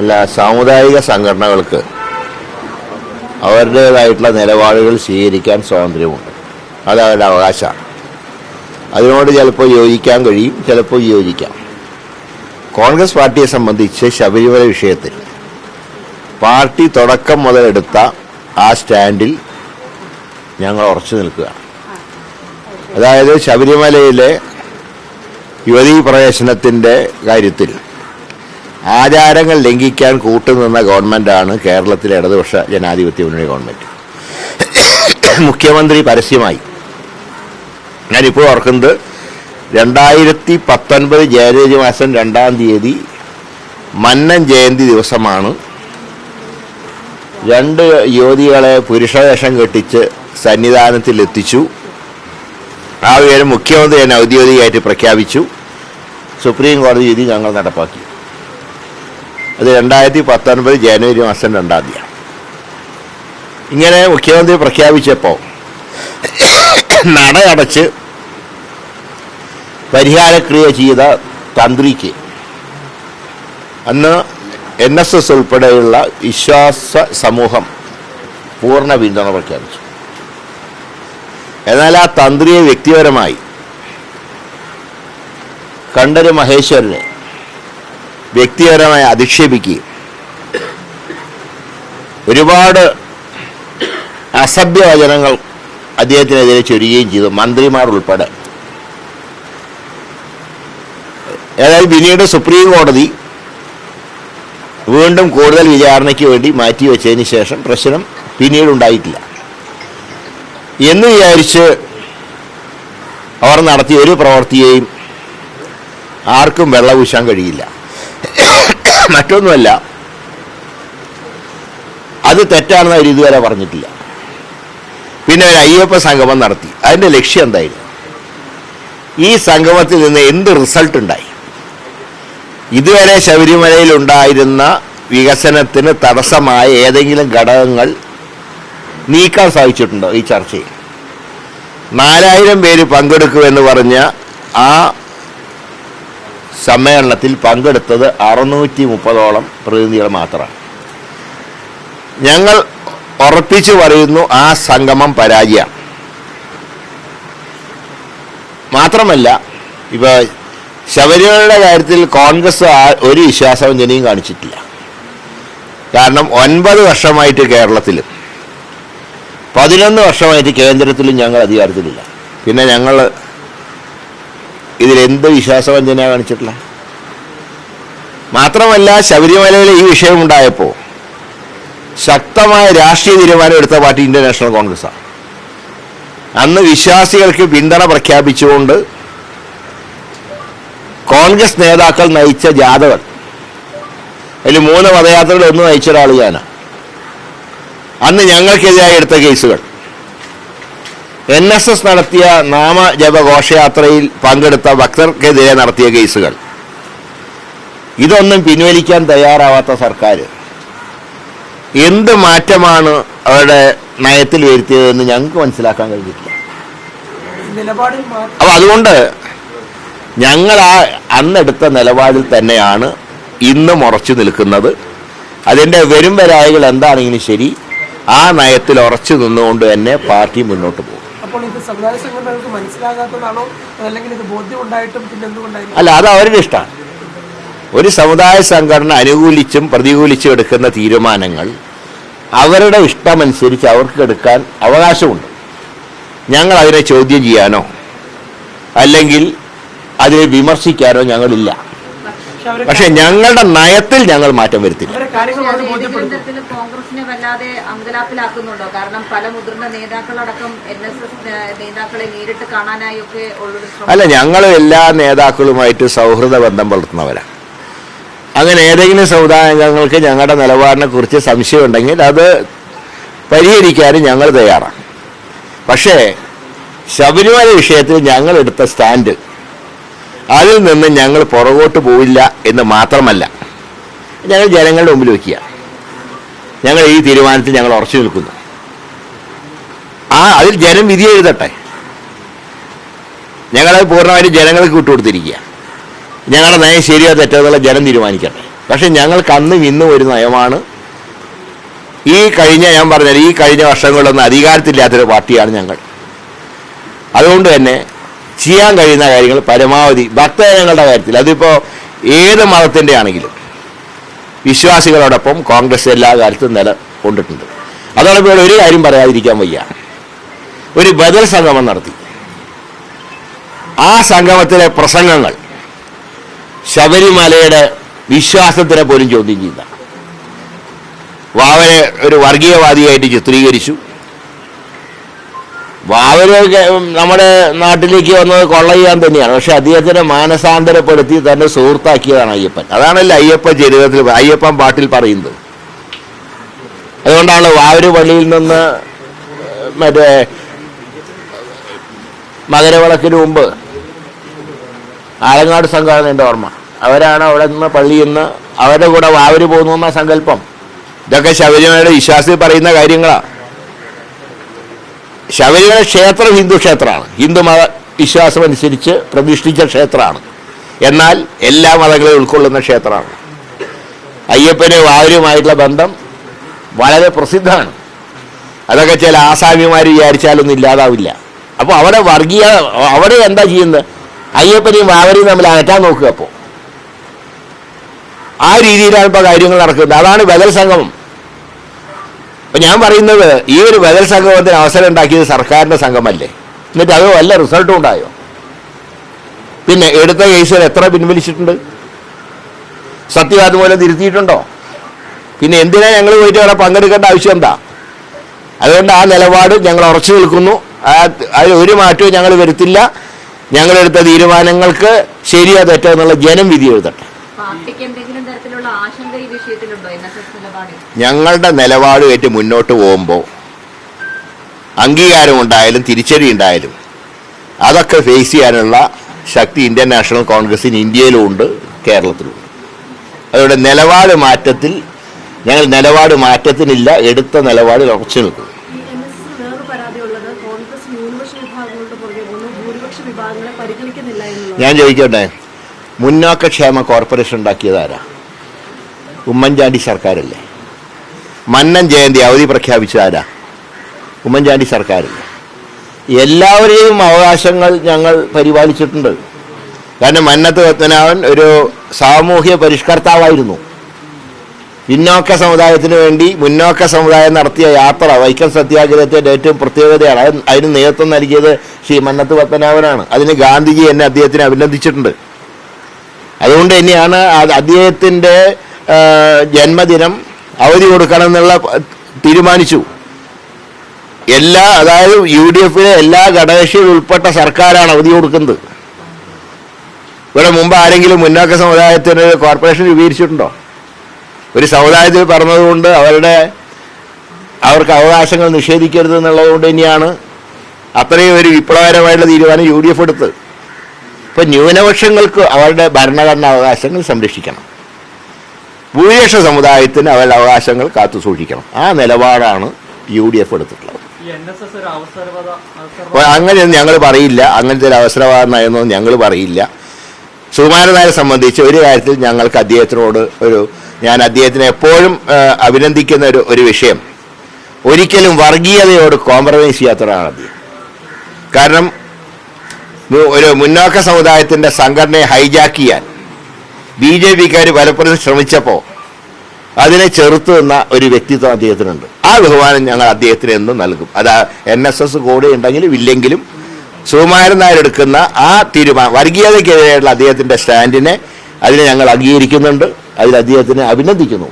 അല്ല, സാമുദായിക സംഘടനകൾക്ക് അവരുടേതായിട്ടുള്ള നിലപാടുകൾ സ്വീകരിക്കാൻ സ്വാതന്ത്ര്യമുണ്ട്. അത് അവരുടെ അവകാശമാണ്. അതിനോട് ചിലപ്പോൾ യോജിക്കാൻ കഴിയും, ചിലപ്പോൾ യോജിക്കാം. കോൺഗ്രസ് പാർട്ടിയെ സംബന്ധിച്ച് ശബരിമല വിഷയത്തിൽ പാർട്ടി തുടക്കം മുതലെടുത്ത ആ സ്റ്റാൻഡിൽ ഞങ്ങൾ ഉറച്ചു നിൽക്കുകയാണ്. അതായത് ശബരിമലയിലെ യുവതീ പ്രവേശനത്തിൻ്റെ കാര്യത്തിൽ ആചാരങ്ങൾ ലംഘിക്കാൻ കൂട്ടുനിന്ന ഗവൺമെൻറ്റാണ് കേരളത്തിലെ ഇടതുപക്ഷ ജനാധിപത്യ മുന്നണി ഗവൺമെൻറ്. മുഖ്യമന്ത്രി പരസ്യമായി, ഞാനിപ്പോൾ ഓർക്കുന്നത് 2019 ജനുവരി മാസം 2-ാം തീയതി മന്നൻ ജയന്തി ദിവസമാണ് 2 യുവതികളെ പുരുഷവേഷം കെട്ടിച്ച് സന്നിധാനത്തിൽ എത്തിച്ചു. ആ വിവരം മുഖ്യമന്ത്രി തന്നെ ഔദ്യോഗികമായിട്ട് പ്രഖ്യാപിച്ചു. സുപ്രീം കോടതി വിധി ഞങ്ങൾ നടപ്പാക്കി. അത് 2019 ജനുവരി മാസം 2-ാം തീയതി. ഇങ്ങനെ മുഖ്യമന്ത്രി പ്രഖ്യാപിച്ചപ്പോൾ നടയടച്ച് പരിഹാരക്രിയ ചെയ്ത തന്ത്രിക്ക് അന്ന് NSS ഉൾപ്പെടെയുള്ള വിശ്വാസ സമൂഹം പൂർണ്ണ പിന്തുണ പ്രഖ്യാപിച്ചു. എന്നാൽ ആ തന്ത്രിയെ വ്യക്തിപരമായി കണ്ഠര് മഹേശ്വരനെ വ്യക്തിപരമായി അധിക്ഷേപിക്കുകയും ഒരുപാട് അസഭ്യവചനങ്ങൾ അദ്ദേഹത്തിനെതിരെ ചൊരിയുകയും ചെയ്തു, മന്ത്രിമാർ ഉൾപ്പെടെ. ഏതായാലും പിന്നീട് സുപ്രീം കോടതി വീണ്ടും കൂടുതൽ വിചാരണയ്ക്ക് വേണ്ടി മാറ്റിവെച്ചതിന് ശേഷം പ്രശ്നം പിന്നീട് ഉണ്ടായിട്ടില്ല എന്ന് വിചാരിച്ച് അവർ നടത്തിയ ഒരു പ്രവൃത്തിയെയും ആർക്കും വെള്ളപൂശാൻ കഴിയില്ല. മറ്റൊന്നുമല്ല, അത് തെറ്റാണെന്ന് അവർ ഇതുവരെ പറഞ്ഞിട്ടില്ല. പിന്നെ ഒരു അയ്യപ്പ സംഗമം നടത്തി. അതിൻ്റെ ലക്ഷ്യം എന്തായിരുന്നു? ഈ സംഗമത്തിൽ നിന്ന് എന്ത് റിസൾട്ട് ഉണ്ടായി? ഇതുവരെ ശബരിമലയിൽ ഉണ്ടായിരുന്ന വികസനത്തിന് തടസ്സമായ ഏതെങ്കിലും ഘടകങ്ങൾ നീക്കാൻ സാധിച്ചിട്ടുണ്ടോ ഈ ചർച്ചയിൽ? 4000 പേര് പങ്കെടുക്കുമെന്ന് പറഞ്ഞ ആ സമ്മേളനത്തിൽ പങ്കെടുത്തത് 630ഓളം പ്രതിനിധികൾ മാത്രമാണ്. ഞങ്ങൾ ഉറപ്പിച്ചു പറയുന്നു, ആ സംഗമം പരാജയമാണ്. മാത്രമല്ല, ഇപ്പോൾ ശബരിമലയുടെ കാര്യത്തിൽ കോൺഗ്രസ് ഒരു വിശ്വാസവഞ്ചനയും കാണിച്ചിട്ടില്ല. കാരണം 9 വർഷമായിട്ട് കേരളത്തിലും 11 വർഷമായിട്ട് കേന്ദ്രത്തിലും ഞങ്ങൾ അധികാരത്തിലില്ല. പിന്നെ ഞങ്ങൾ ഇതിലെന്ത് വിശ്വാസവഞ്ചന കാണിച്ചിട്ടില്ല? മാത്രമല്ല, ശബരിമലയിൽ ഈ വിഷയമുണ്ടായപ്പോൾ ശക്തമായ രാഷ്ട്രീയ തീരുമാനം എടുത്ത പാർട്ടി ഇന്ത്യൻ നാഷണൽ കോൺഗ്രസ്സാണ്. അന്ന് വിശ്വാസികൾക്ക് പിന്തുണ പ്രഖ്യാപിച്ചുകൊണ്ട് കോൺഗ്രസ് നേതാക്കൾ നയിച്ച ജാഥകൾ, അതിൽ 3 പദയാത്രകൾ 1 നയിച്ച ഒരാൾ ഞാനാണ്. അന്ന് ഞങ്ങൾക്കെതിരായി എടുത്ത കേസുകൾ, NSS നടത്തിയ നാമജപ ഘോഷയാത്രയിൽ പങ്കെടുത്ത ഭക്തർക്കെതിരെ നടത്തിയ കേസുകൾ, ഇതൊന്നും പിൻവലിക്കാൻ തയ്യാറാവാത്ത സർക്കാർ എന്ത് മാറ്റമാണ് അവരുടെ നയത്തിൽ വരുത്തിയതെന്ന് ഞങ്ങൾക്ക് മനസ്സിലാക്കാൻ കഴിഞ്ഞിട്ടില്ല. അപ്പോൾ അതുകൊണ്ട് ഞങ്ങൾ അന്നെടുത്ത നിലപാടിൽ തന്നെയാണ് ഇന്നും ഉറച്ചു നിൽക്കുന്നത്. അതിൻ്റെ വരും വരായികൾ എന്താണെങ്കിലും ശരി, ആ നയത്തിൽ ഉറച്ചു നിന്നുകൊണ്ട് തന്നെ പാർട്ടി മുന്നോട്ട് പോകും. അല്ല, അത് അവരുടെ ഇഷ്ടമാണ്. ഒരു സമുദായ സംഘടന അനുകൂലിച്ചും പ്രതികൂലിച്ചും എടുക്കുന്ന തീരുമാനങ്ങൾ അവരുടെ ഇഷ്ടമനുസരിച്ച് അവർക്ക് എടുക്കാൻ അവകാശമുണ്ട്. ഞങ്ങൾ അതിനെ ചോദ്യം ചെയ്യാനോ അല്ലെങ്കിൽ അതിനെ വിമർശിക്കാനോ ഞങ്ങളില്ല. പക്ഷെ ഞങ്ങളുടെ നയത്തിൽ ഞങ്ങൾ മാറ്റം വരുത്തില്ല. കോൺഗ്രസിനെ വല്ലാതെ അങ്കലാപ്പിലാക്കുന്നുണ്ടോ? കാരണം പല മുതിർന്ന നേതാക്കളടക്കം NSS നേതാക്കളെ നേരിട്ട് കാണാനായൊക്കെ ഉള്ളൊരു അല്ല, ഞങ്ങൾ എല്ലാ നേതാക്കളുമായിട്ട് സൗഹൃദ ബന്ധം പുലർത്തുന്നവരാണ്. അങ്ങനെ ഏതെങ്കിലും സമുദായാംഗങ്ങൾക്ക് ഞങ്ങളുടെ നിലപാടിനെ കുറിച്ച് സംശയമുണ്ടെങ്കിൽ അത് പരിഹരിക്കാനും ഞങ്ങൾ തയ്യാറാണ്. പക്ഷേ ശബരിമല വിഷയത്തിൽ ഞങ്ങൾ എടുത്ത സ്റ്റാൻഡ്, അതിൽ നിന്ന് ഞങ്ങൾ പുറകോട്ട് പോവില്ല എന്ന് മാത്രമല്ല, ഞങ്ങൾ ജനങ്ങളുടെ മുമ്പിൽ വയ്ക്കുക. ഞങ്ങൾ ഈ തീരുമാനത്തിൽ ഞങ്ങൾ ഉറച്ചു നിൽക്കുന്നു. അതിൽ ജനം വിധി എഴുതട്ടെ. ഞങ്ങളത് പൂർണ്ണമായിട്ട് ജനങ്ങൾക്ക് വിട്ടുകൊടുത്തിരിക്കുക. ഞങ്ങളുടെ നയം ശരിയോ തെറ്റോ എന്നുള്ള ജനം തീരുമാനിക്കട്ടെ. പക്ഷെ ഞങ്ങൾക്ക് അന്നും ഇന്നും ഒരു നയമാണ്, ഈ കഴിഞ്ഞ വർഷങ്ങളിലൊന്നും അധികാരത്തില്ലാത്തൊരു പാർട്ടിയാണ് ഞങ്ങൾ. അതുകൊണ്ട് തന്നെ ചെയ്യാൻ കഴിയുന്ന കാര്യങ്ങൾ പരമാവധി ഭക്തജനങ്ങളുടെ കാര്യത്തിൽ, അതിപ്പോൾ ഏത് മതത്തിൻ്റെ ആണെങ്കിലും വിശ്വാസികളോടൊപ്പം കോൺഗ്രസ് എല്ലാ കാലത്തും നിലകൊണ്ടിട്ടുണ്ട്. അതോടൊപ്പം ഒരു കാര്യം പറയാതിരിക്കാൻ വയ്യ, ഒരു ബദൽ സംഗമം നടത്തി. ആ സംഗമത്തിലെ പ്രസംഗങ്ങൾ ശബരിമലയുടെ വിശ്വാസത്തിനെ പോലും ചോദ്യം ചെയ്യുന്ന, വാവനെ ഒരു വർഗീയവാദിയായിട്ട് ചിത്രീകരിച്ചു. വാവര് നമ്മുടെ നാട്ടിലേക്ക് വന്നത് കൊള്ള ചെയ്യാൻ തന്നെയാണ്, പക്ഷെ അദ്ദേഹത്തിനെ മാനസാന്തരപ്പെടുത്തി തന്നെ സുഹൃത്താക്കിയതാണ് അയ്യപ്പൻ. അതാണല്ലോ അയ്യപ്പൻ പാട്ടിൽ പറയുന്നത്. അതുകൊണ്ടാണ് വാവര് പള്ളിയിൽ നിന്ന് മറ്റേ മകരവിളക്കിന് മുമ്പ് ആലങ്ങാട് സംഘമാണ് എൻ്റെ ഓർമ്മ, അവരാണ് അവിടെ നിന്ന് പള്ളിയിൽ നിന്ന് അവരുടെ കൂടെ വാവര് പോകുന്നു എന്ന സങ്കല്പം. ഇതൊക്കെ ശബരിമലയുടെ വിശ്വാസത്തിൽ പറയുന്ന കാര്യങ്ങളാണ്. ശബരിമല ക്ഷേത്രം ഹിന്ദു ക്ഷേത്രമാണ്, ഹിന്ദുമത വിശ്വാസം അനുസരിച്ച് പ്രതിഷ്ഠിച്ച ക്ഷേത്രമാണ്. എന്നാൽ എല്ലാ മതങ്ങളെയും ഉൾക്കൊള്ളുന്ന ക്ഷേത്രമാണ്. അയ്യപ്പന് വാവരുമായിട്ടുള്ള ബന്ധം വളരെ പ്രസിദ്ധമാണ്. അതൊക്കെ ചില ആസാമിമാർ വിചാരിച്ചാലൊന്നും ഇല്ലാതാവില്ല. അപ്പോൾ അവിടെ എന്താ ചെയ്യുന്നത്? അയ്യപ്പനെയും വാവരെയും തമ്മിൽ അകറ്റാൻ നോക്കുക. അപ്പോൾ ആ രീതിയിലാണ് ഇപ്പോൾ കാര്യങ്ങൾ നടക്കുന്നത്. അതാണ് ബദൽ സംഗമം. അപ്പം ഞാൻ പറയുന്നത്, ഈ ഒരു ബദൽ സംഗമത്തിന് അവസരം ഉണ്ടാക്കിയത് സർക്കാരിൻ്റെ സംഘമല്ലേ? എന്നിട്ട് അത് വല്ല റിസൾട്ടും ഉണ്ടായോ? പിന്നെ എടുത്ത കേസിൽ എത്ര പിൻവലിച്ചിട്ടുണ്ട്? സത്യവാദം മൂലം തിരുത്തിയിട്ടുണ്ടോ? പിന്നെ എന്തിനാ ഞങ്ങൾ പോയിട്ട് അവിടെ പങ്കെടുക്കേണ്ട ആവശ്യം എന്താ? അതുകൊണ്ട് ആ നിലപാട് ഞങ്ങൾ ഉറച്ചു നിൽക്കുന്നു. അതിൽ ഒരു മാറ്റവും ഞങ്ങൾ വരുത്തില്ല. ഞങ്ങളെടുത്ത തീരുമാനങ്ങൾക്ക് ശരിയോ തെറ്റോ എന്നുള്ള ജനം വിധി എഴുതട്ടെ. ഞങ്ങളുടെ നിലപാടുമായിട്ട് മുന്നോട്ട് പോകുമ്പോൾ അംഗീകാരം ഉണ്ടായാലും തിരിച്ചടി ഉണ്ടായാലും അതൊക്കെ ഫേസ് ചെയ്യാനുള്ള ശക്തി ഇന്ത്യൻ നാഷണൽ കോൺഗ്രസിന് ഇന്ത്യയിലും ഉണ്ട്, കേരളത്തിലുമുണ്ട്. അതുകൊണ്ട് ഞങ്ങൾ നിലപാട് മാറ്റത്തിനില്ല, എടുത്ത നിലപാടിൽ ഉറച്ചു നിൽക്കും. ഞാൻ ചോദിക്കട്ടെ, മുന്നോക്കക്ഷേമ കോർപ്പറേഷൻ ഉണ്ടാക്കിയതാരാ? ഉമ്മൻചാണ്ടി സർക്കാരല്ലേ? മന്നൻ ജയന്തി അവധി പ്രഖ്യാപിച്ചതാരാ? ഉമ്മൻചാണ്ടി സർക്കാരല്ലേ? എല്ലാവരെയും അവകാശങ്ങൾ ഞങ്ങൾ പരിപാലിച്ചിട്ടുണ്ട്. കാരണം മന്നത്ത് പത്മനാഭൻ ഒരു സാമൂഹ്യ പരിഷ്കർത്താവായിരുന്നു. പിന്നോക്ക സമുദായത്തിന് വേണ്ടി മുന്നോക്ക സമുദായം നടത്തിയ യാത്ര, വൈക്കം സത്യാഗ്രഹത്തിൻ്റെ ഏറ്റവും പ്രത്യേകതയാണ്. അതിന് നേതൃത്വം നൽകിയത് ശ്രീ മന്നത്ത് പത്മനാഭനാണ്. അതിന് ഗാന്ധിജി എന്നെ അദ്ദേഹത്തിനെ അഭിനന്ദിച്ചിട്ടുണ്ട്. അതുകൊണ്ട് തന്നെയാണ് അദ്ദേഹത്തിൻ്റെ ജന്മദിനം അവധി കൊടുക്കണം എന്നുള്ള തീരുമാനിച്ചു. അതായത് UDF എല്ലാ ഘടകകക്ഷികളും ഉൾപ്പെട്ട സർക്കാരാണ് അവധി കൊടുക്കുന്നത്. ഇവിടെ മുമ്പ് ആരെങ്കിലും മുന്നോക്ക സമുദായത്തിന് കോർപ്പറേഷൻ രൂപീകരിച്ചിട്ടുണ്ടോ? ഒരു സമുദായത്തിൽ പറഞ്ഞതുകൊണ്ട് അവർക്ക് അവകാശങ്ങൾ നിഷേധിക്കരുത് എന്നുള്ളതുകൊണ്ട് തന്നെയാണ് അത്രയും ഒരു വിപ്ലവകരമായിട്ടുള്ള തീരുമാനം UDF എടുത്തത്. ഇപ്പം ന്യൂനപക്ഷങ്ങൾക്ക് അവരുടെ ഭരണഘടനാ അവകാശങ്ങൾ സംരക്ഷിക്കണം, ഭൂരിപക്ഷ സമുദായത്തിന് അവരുടെ അവകാശങ്ങൾ കാത്തു സൂക്ഷിക്കണം. ആ നിലപാടാണ് UDF എടുത്തിട്ടുള്ളത്. അങ്ങനെയൊന്നും ഞങ്ങൾ പറയില്ല, അങ്ങനത്തെ ഒരു അവസരവാദ നയമൊന്നും ഞങ്ങൾ പറയില്ല. സുകുമാരൻ നായരെ സംബന്ധിച്ച് ഒരു കാര്യത്തിൽ ഞങ്ങൾക്ക് ഞാൻ അദ്ദേഹത്തിനെ എപ്പോഴും അഭിനന്ദിക്കുന്ന ഒരു വിഷയം, ഒരിക്കലും വർഗീയതയോട് കോംപ്രമൈസ് ചെയ്യാത്തവരാണ് അദ്ദേഹം. കാരണം ഒരു മുന്നോക്ക സമുദായത്തിൻ്റെ സംഘടനയെ ഹൈജാക്ക് ചെയ്യാൻ BJPക്കാർ പലപ്പോഴും ശ്രമിച്ചപ്പോൾ അതിനെ ചെറുത്തു നിന്ന ഒരു വ്യക്തിത്വം അദ്ദേഹത്തിനുണ്ട്. ആ ബഹുമാനം ഞങ്ങൾ അദ്ദേഹത്തിന് എന്നും നൽകും. അത് NSS കൂടെ ഉണ്ടെങ്കിലും ഇല്ലെങ്കിലും സുകുമാരൻ നായർ എടുക്കുന്ന ആ തീരുമാനം, വർഗീയതയ്ക്കെതിരെയുള്ള അദ്ദേഹത്തിൻ്റെ സ്റ്റാൻഡിനെ, അതിനെ ഞങ്ങൾ അംഗീകരിക്കുന്നുണ്ട്, അതിൽ അദ്ദേഹത്തിനെ അഭിനന്ദിക്കുന്നു.